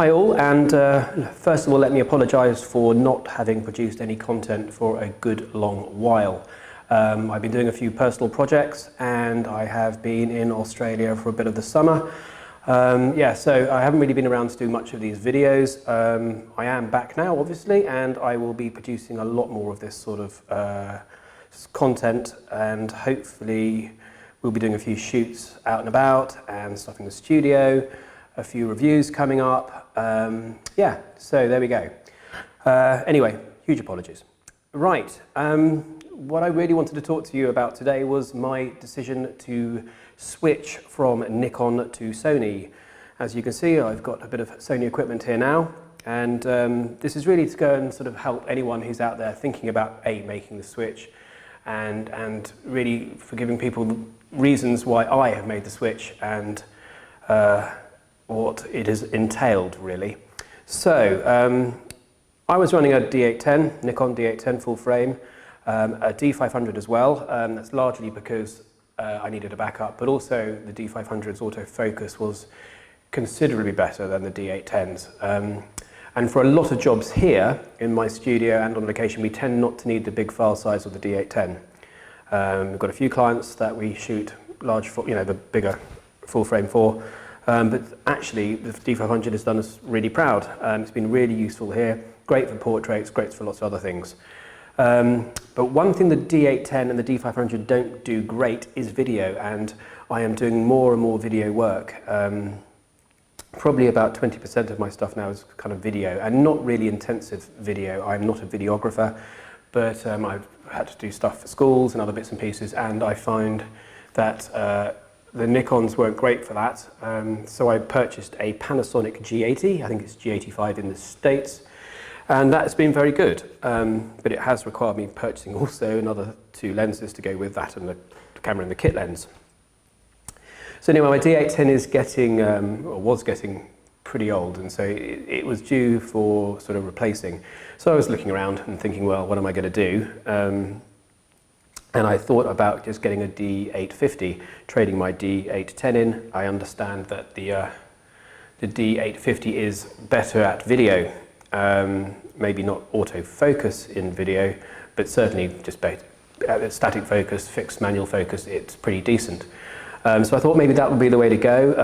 Hi all, and first of all let me apologise for not having produced any content for a good long while. I've been doing a few personal projects and I have been in Australia for a bit of the summer. So I haven't really been around to do much of these videos. I am back now obviously, and I will be producing a lot more of this sort of content, and hopefully we'll be doing a few shoots out and about and stuff in the studio. A few reviews coming up. So there we go. Anyway, huge apologies. Right, what I really wanted to talk to you about today was my decision to switch from Nikon to Sony. As you can see, I've got a bit of Sony equipment here now, and this is really to go and sort of help anyone who's out there thinking about making the switch, and really for giving people reasons why I have made the switch and what it has entailed really. So I was running a D810, Nikon D810 full frame, a D500 as well. That's largely because I needed a backup, but also the D500's autofocus was considerably better than the D810s. And for a lot of jobs here in my studio and on location, we tend not to need the big file size of the D810. We've got a few clients that we shoot large, the bigger full frame for. But actually, the D500 has done us really proud. It's been really useful here, great for portraits, great for lots of other things. But one thing the D810 and the D500 don't do great is video, and I am doing more and more video work. Probably about 20% of my stuff now is kind of video, and not really intensive video. I'm not a videographer, but I've had to do stuff for schools and other bits and pieces, and I find that the Nikons weren't great for that, so I purchased a Panasonic G80, I think it's G85 in the States, and that's been very good, but it has required me purchasing also another 2 lenses to go with that and the camera and the kit lens. So anyway, my D810 is getting, or was getting pretty old, and so it was due for sort of replacing. So I was looking around and thinking, well, what am I going to do? And I thought about just getting a D850, trading my D810 in. I understand that the D850 is better at video, maybe not autofocus in video, but certainly just at static focus, fixed manual focus, it's pretty decent. So I thought maybe that would be the way to go.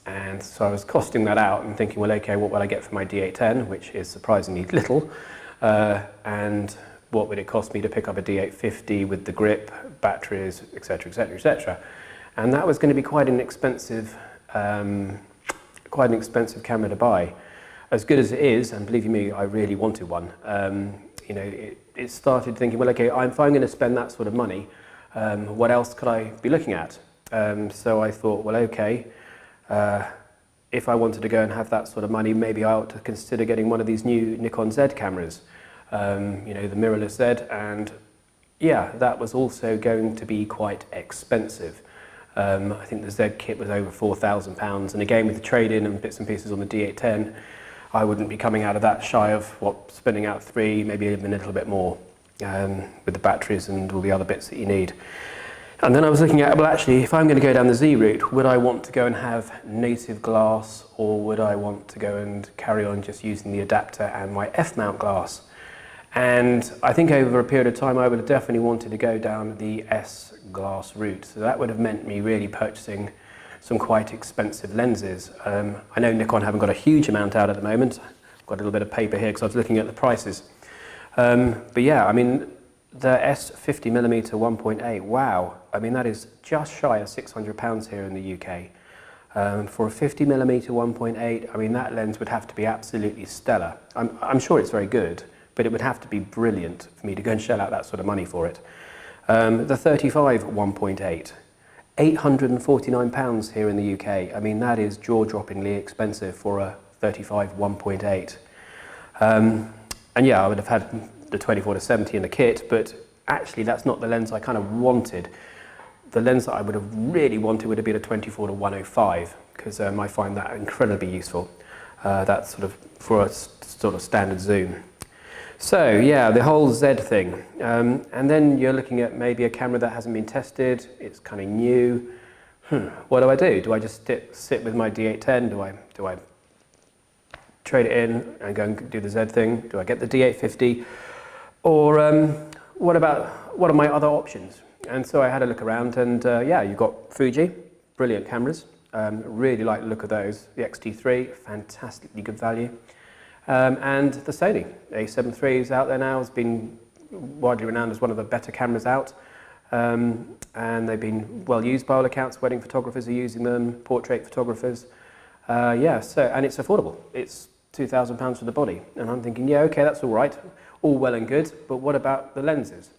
And so I was costing that out and thinking, well, okay, what will I get for my D810, which is surprisingly little, and what would it cost me to pick up a D850 with the grip, batteries, etc., etc., etc. And that was going to be quite an expensive camera to buy. As good as it is, and believe you me, I really wanted one. It started thinking, well, okay, if I'm going to spend that sort of money, what else could I be looking at? So I thought, well, okay, if I wanted to go and have that sort of money, maybe I ought to consider getting one of these new Nikon Z cameras. The mirrorless Z, and yeah, that was also going to be quite expensive. I think the Z kit was over £4,000, and again with the trade-in and bits and pieces on the D810, I wouldn't be coming out of that shy of spending out 3, maybe even a little bit more, with the batteries and all the other bits that you need. And then I was looking at, well, actually, if I'm going to go down the Z route, would I want to go and have native glass, or would I want to go and carry on just using the adapter and my F-mount glass? And I think over a period of time I would have definitely wanted to go down the S glass route. So that would have meant me really purchasing some quite expensive lenses. I know Nikon haven't got a huge amount out at the moment. I've got a little bit of paper here because I was looking at the prices. But yeah, I mean, the S50mm 1.8, wow. I mean, that is just shy of £600 here in the UK. For a 50mm 1.8, I mean, that lens would have to be absolutely stellar. I'm sure it's very good, but it would have to be brilliant for me to go and shell out that sort of money for it. The 35 1.8, £849 here in the UK. I mean, that is jaw-droppingly expensive for a 35 1.8. And yeah, I would have had the 24-70 in the kit, but actually that's not the lens I kind of wanted. The lens that I would have really wanted would have been a 24-105, because I find that incredibly useful. That's sort of for a sort of standard zoom. So yeah, the whole Z thing, and then you're looking at maybe a camera that hasn't been tested, it's kind of new. What do? Do I just sit with my D810? Do I trade it in and go and do the Z thing? Do I get the D850? Or what are my other options? And so I had a look around, and yeah, you've got Fuji, brilliant cameras. Really like the look of those. The X-T3, fantastically good value. And the Sony A7 III is out there now, has been widely renowned as one of the better cameras out. And they've been well used by all accounts. Wedding photographers are using them, portrait photographers. Yeah, so, and it's affordable. It's £2,000 for the body. And I'm thinking, yeah, okay, that's all right, all well and good, but what about the lenses?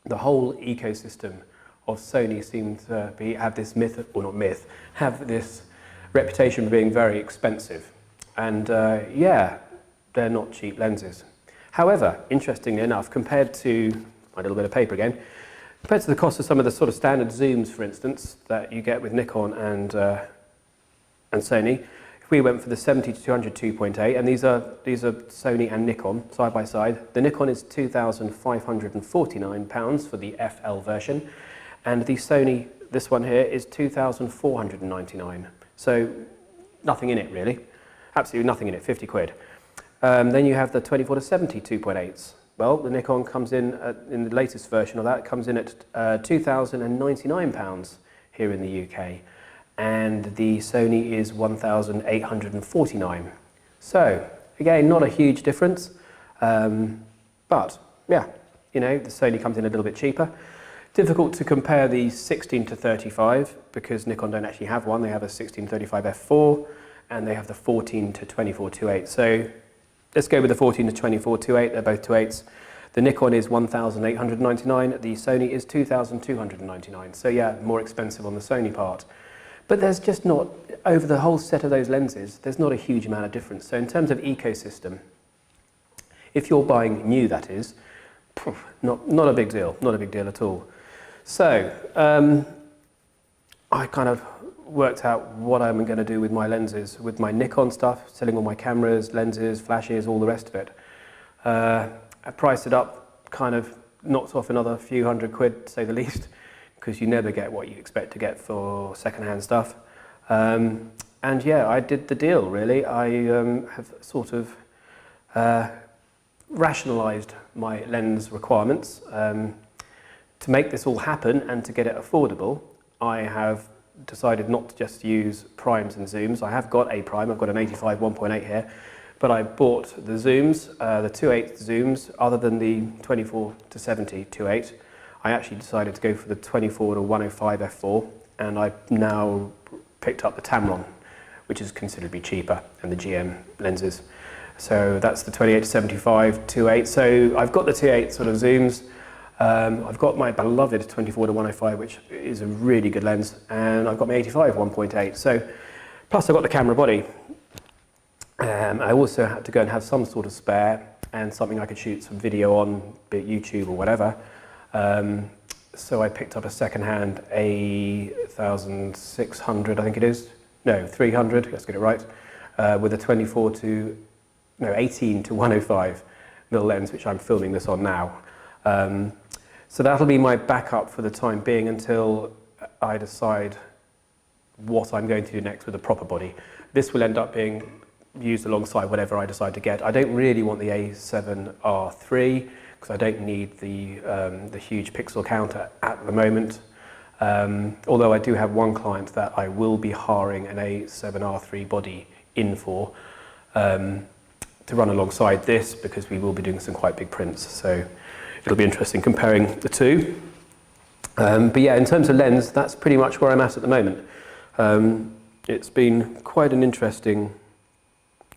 The whole ecosystem of Sony seems to have this myth, or not myth, have this reputation for being very expensive. And yeah, they're not cheap lenses. However, interestingly enough, compared to, my little bit of paper again, compared to the cost of some of the sort of standard zooms, for instance, that you get with Nikon and Sony, if we went for the 70-200 2.8, and these are Sony and Nikon side by side, the Nikon is £2,549 for the FL version, and the Sony, this one here, is £2,499. So nothing in it really, absolutely nothing in it, 50 quid. Then you have the 24-70 2.8s. Well, the Nikon comes in the latest version of that, comes in at £2,099 here in the UK, and the Sony is £1,849. So again, not a huge difference, but yeah, you know, the Sony comes in a little bit cheaper. Difficult to compare the 16-35 because Nikon don't actually have one. They have a 16-35 f4 and they have the 14-24 2.8. So let's go with the 14-24 2.8. They're both 2.8s. The Nikon is £1,899. The Sony is £2,299. So yeah, more expensive on the Sony part. But there's just not, over the whole set of those lenses, there's not a huge amount of difference. So in terms of ecosystem, if you're buying new, that is, not a big deal, not a big deal at all. So I kind of worked out what I'm going to do with my lenses, with my Nikon stuff, selling all my cameras, lenses, flashes, all the rest of it. I priced it up, kind of knocked off another few hundred quid, to say the least, because you never get what you expect to get for second-hand stuff. And yeah, I did the deal, really. I have sort of rationalised my lens requirements. To make this all happen and to get it affordable, I have decided not to just use primes and zooms. I have got a prime, I've got an 85 1.8 here, but I bought the zooms, the 2.8 zooms, other than the 24-70 2.8. I actually decided to go for the 24-105 f4, and I've now picked up the Tamron, which is considerably cheaper, and the GM lenses. So that's the 28-75 2.8. So I've got the 2.8 sort of zooms. I've got my beloved 24-105, which is a really good lens, and I've got my 85 1.8. So plus I've got the camera body. I also had to go and have some sort of spare and something I could shoot some video on, be it YouTube or whatever. So I picked up a second-hand A1600, I think it is. No, 300. Let's get it right. With a 18-105 mil lens, which I'm filming this on now. So that'll be my backup for the time being until I decide what I'm going to do next with a proper body. This will end up being used alongside whatever I decide to get. I don't really want the A7R3 because I don't need the huge pixel counter at the moment. Although I do have one client that I will be hiring an A7R3 body in for to run alongside this, because we will be doing some quite big prints. So it'll be interesting comparing the two. But yeah, in terms of lens, that's pretty much where I'm at the moment. It's been quite an interesting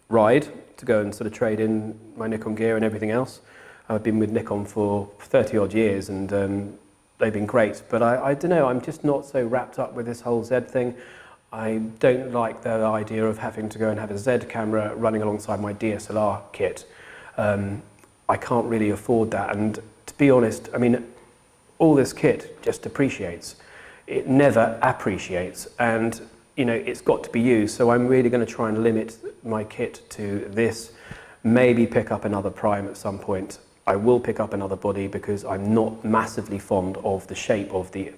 ride to go and sort of trade in my Nikon gear and everything else. I've been with Nikon for 30 odd years, and they've been great, but I don't know, I'm just not so wrapped up with this whole Z thing. I don't like the idea of having to go and have a Z camera running alongside my DSLR kit. I can't really afford that, and to be honest, I mean, all this kit just depreciates. It never appreciates, and you know, it's got to be used, so I'm really going to try and limit my kit to this, maybe pick up another prime at some point. I will pick up another body because I'm not massively fond of the shape of the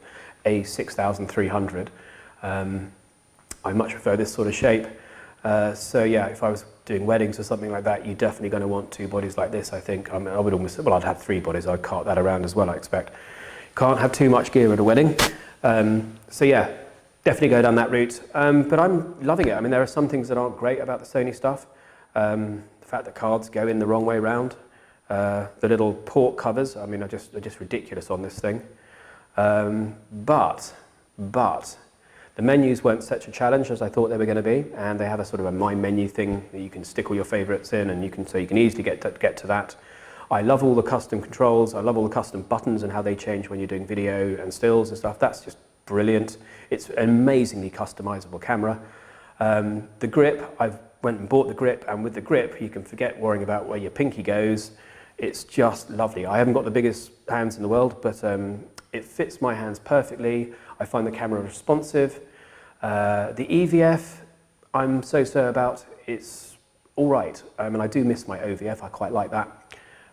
A6300. I much prefer this sort of shape. So yeah, if I was doing weddings or something like that, you're definitely going to want two bodies like this, I think. I mean, I would almost, well, I'd have three bodies. I'd cart that around as well, I expect. Can't have too much gear at a wedding. So yeah, definitely go down that route. But I'm loving it. I mean, there are some things that aren't great about the Sony stuff. The fact that cards go in the wrong way round. The little port covers, I mean, are just ridiculous on this thing. But the menus weren't such a challenge as I thought they were going to be, and they have a sort of a My Menu thing that you can stick all your favourites in, and so you can easily get to that. I love all the custom controls. I love all the custom buttons and how they change when you're doing video and stills and stuff. That's just brilliant. It's an amazingly customizable camera. The grip, I've went and bought the grip, and with the grip you can forget worrying about where your pinky goes. It's just lovely. I haven't got the biggest hands in the world, but it fits my hands perfectly. I find the camera responsive. The EVF, I'm so about. It's all right. I mean, I do miss my OVF. I quite like that.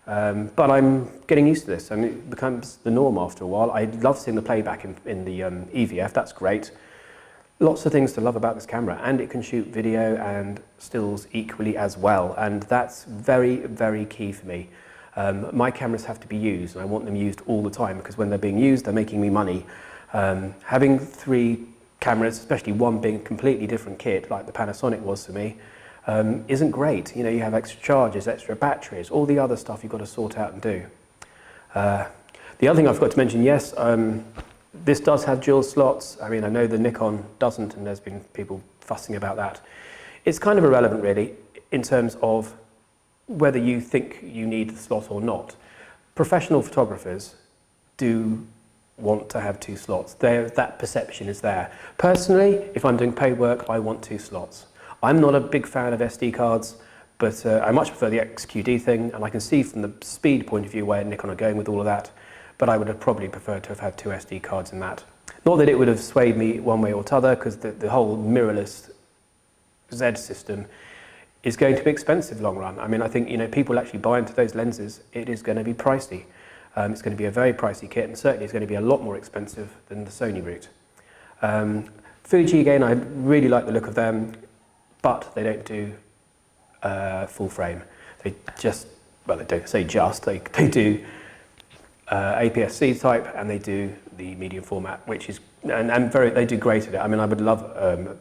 But I'm getting used to this, and it becomes the norm after a while. I love seeing the playback in the EVF. That's great. Lots of things to love about this camera, and it can shoot video and stills equally as well, and that's very, very key for me. My cameras have to be used, and I want them used all the time, because when they're being used, they're making me money. Having three cameras, especially one being a completely different kit, like the Panasonic was for me, isn't great. You know, you have extra charges, extra batteries, all the other stuff you've got to sort out and do. The other thing I forgot to mention, yes, this does have dual slots. I mean, I know the Nikon doesn't, and there's been people fussing about that. It's kind of irrelevant, really, in terms of whether you think you need the slot or not. Professional photographers do want to have two slots. That perception is there. Personally, if I'm doing paid work, I want two slots. I'm not a big fan of SD cards, but I much prefer the XQD thing, and I can see from the speed point of view where Nikon are going with all of that, but I would have probably preferred to have had two SD cards in that. Not that it would have swayed me one way or t'other, because the whole mirrorless Z system is going to be expensive long run. I mean, I think, you know, people actually buy into those lenses, it is going to be pricey. It's going to be a very pricey kit, and certainly it's going to be a lot more expensive than the Sony route. Fuji, again, I really like the look of them, but they don't do full frame. They just, well, they don't say just, they do APS-C type, and they do the medium format, which is, and they do great at it. I mean, I would love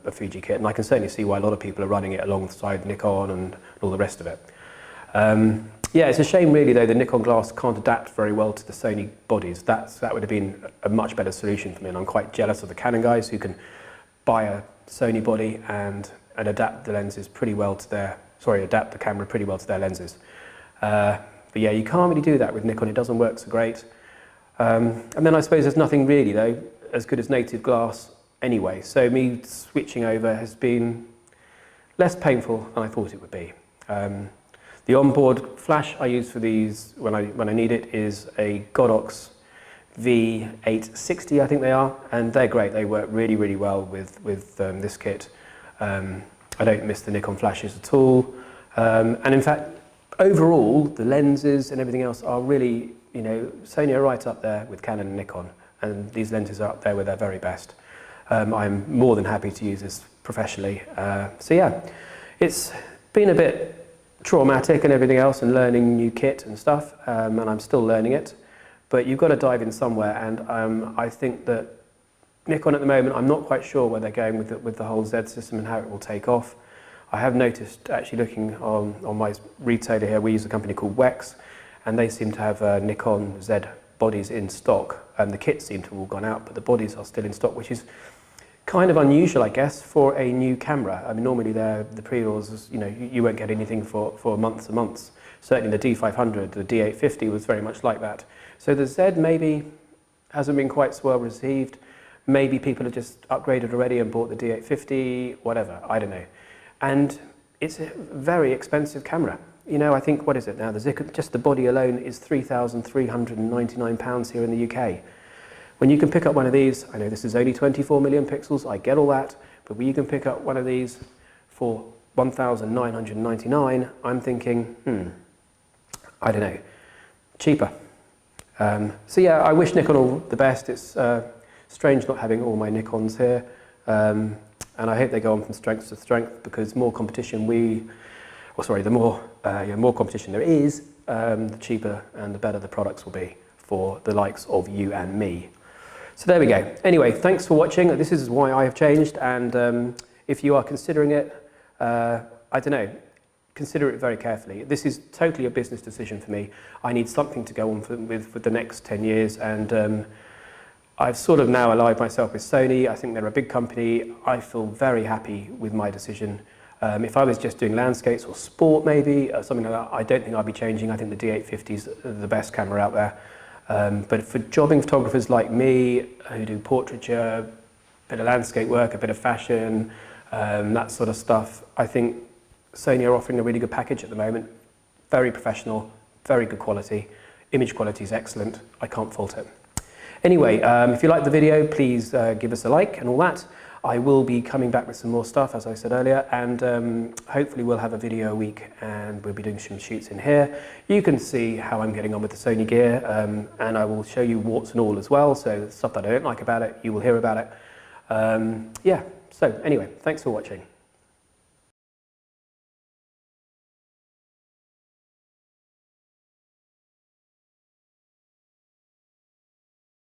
a Fuji kit, and I can certainly see why a lot of people are running it alongside Nikon and all the rest of it. Yeah, it's a shame really though the Nikon glass can't adapt very well to the Sony bodies. That would have been a much better solution for me, and I'm quite jealous of the Canon guys who can buy a Sony body and adapt the lenses pretty well to their, adapt the camera pretty well to their lenses. But yeah, you can't really do that with Nikon, it doesn't work so great. And then I suppose there's nothing really though as good as native glass anyway, so me switching over has been less painful than I thought it would be. The onboard flash I use for these when I need it is a Godox V860, I think they are, and they're great. They work really, really well with this kit. I don't miss the Nikon flashes at all, and in fact, overall, the lenses and everything else are really, you know, Sony are right up there with Canon and Nikon, and these lenses are up there with their very best. I'm more than happy to use this professionally. So yeah, it's been a bit traumatic and everything else, and learning new kit and stuff, and I'm still learning it, but you've got to dive in somewhere, and I think that Nikon at the moment, I'm not quite sure where they're going with the whole Z system and how it will take off. I have noticed, actually looking on my retailer here, we use a company called Wex, and they seem to have Nikon Z bodies in stock, and the kits seem to have all gone out, but the bodies are still in stock, which is kind of unusual, I guess, for a new camera. I mean, normally the pre-orders, you know, you won't get anything for months and months. Certainly the D500, the D850 was very much like that. So the Z maybe hasn't been quite so well received. Maybe people have just upgraded already and bought the D850, whatever, I don't know. And it's a very expensive camera. You know, I think, what is it now? Just the body alone is £3,399 here in the UK. When you can pick up one of these, I know this is only 24 million pixels, I get all that, but when you can pick up one of these for £1,999, I'm thinking, I don't know, cheaper. So yeah, I wish Nikon all the best. It's strange not having all my Nikons here. and I hope they go on from strength to strength, because more competition the more competition there is, the cheaper and the better the products will be for the likes of you and me. So there we go. Anyway, thanks for watching. This is why I have changed, and if you are considering it, I don't know, consider it very carefully. This is totally a business decision for me. I need something to go on with for the next 10 years, and I've sort of now allied myself with Sony. I think they're a big company. I feel very happy with my decision. If I was just doing landscapes or sport maybe, or something like that, I don't think I'd be changing. I think the D850 is the best camera out there. But for jobbing photographers like me, who do portraiture, a bit of landscape work, a bit of fashion, that sort of stuff, I think Sony are offering a really good package at the moment. Very professional, very good quality. Image quality is excellent. I can't fault it. Anyway, if you liked the video, please give us a like and all that. I will be coming back with some more stuff, as I said earlier, and hopefully we'll have a video a week, and we'll be doing some shoots in here. You can see how I'm getting on with the Sony gear, and I will show you warts and all as well, so stuff that I don't like about it, you will hear about it. Yeah, so anyway, thanks for watching.